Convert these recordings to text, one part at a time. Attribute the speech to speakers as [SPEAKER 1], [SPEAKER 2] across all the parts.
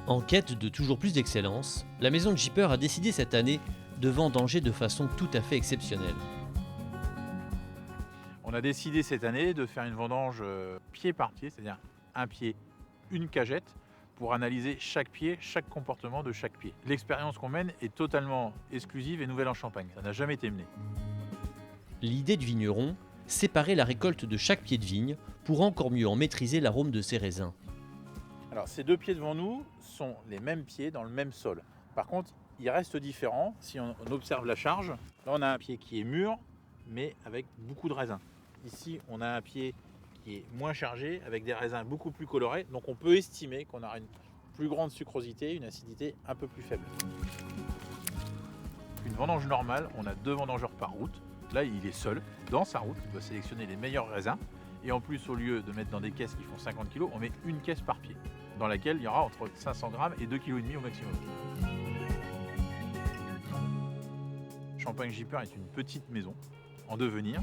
[SPEAKER 1] En quête de toujours plus d'excellence, la maison de Jipper a décidé cette année de vendanger de façon tout à fait exceptionnelle.
[SPEAKER 2] On a décidé cette année de faire une vendange pied par pied, c'est-à-dire un pied, une cagette, pour analyser chaque pied, chaque comportement de chaque pied. L'expérience qu'on mène est totalement exclusive et nouvelle en Champagne. Ça n'a jamais été mené.
[SPEAKER 1] L'idée du vigneron, séparer la récolte de chaque pied de vigne pour encore mieux en maîtriser l'arôme de ses raisins.
[SPEAKER 2] Alors ces deux pieds devant nous sont les mêmes pieds dans le même sol. Par contre, ils restent différents si on observe la charge. Là, on a un pied qui est mûr, mais avec beaucoup de raisins. Ici, on a un pied qui est moins chargé, avec des raisins beaucoup plus colorés. Donc on peut estimer qu'on aura une plus grande sucrosité, une acidité un peu plus faible. Une vendange normale, on a 2 vendangeurs par route. Là, il est seul, dans sa route, il doit sélectionner les meilleurs raisins. Et en plus, au lieu de mettre dans des caisses qui font 50 kg, on met une caisse par pied, dans laquelle il y aura entre 500 grammes et 2,5 kg au maximum. Champagne Jipper est une petite maison en devenir.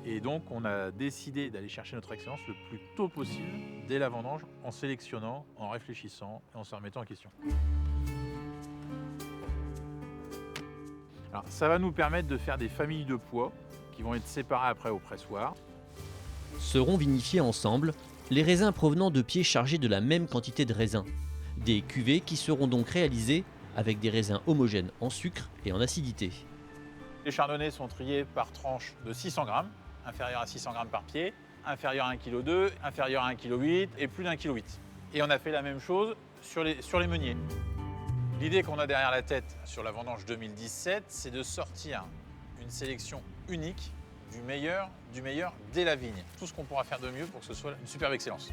[SPEAKER 2] Et donc, on a décidé d'aller chercher notre excellence le plus tôt possible, dès la vendange, en sélectionnant, en réfléchissant et en se remettant en question. Alors, ça va nous permettre de faire des familles de pois qui vont être séparées après au pressoir.
[SPEAKER 1] Seront vinifiés ensemble les raisins provenant de pieds chargés de la même quantité de raisins. Des cuvées qui seront donc réalisées avec des raisins homogènes en sucre et en acidité.
[SPEAKER 2] Les chardonnays sont triés par tranches de 600 grammes, inférieur à 600 grammes par pied, inférieur à 1,2 kg, inférieur à 1,8 kg et plus d'1,8 kg. Et on a fait la même chose sur les meuniers. L'idée qu'on a derrière la tête sur la vendange 2017, c'est de sortir une sélection unique du meilleur dès la vigne. Tout ce qu'on pourra faire de mieux pour que ce soit une superbe excellence.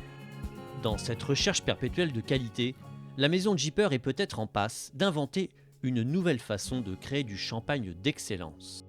[SPEAKER 1] Dans cette recherche perpétuelle de qualité, la maison de Jipper est peut-être en passe d'inventer une nouvelle façon de créer du champagne d'excellence.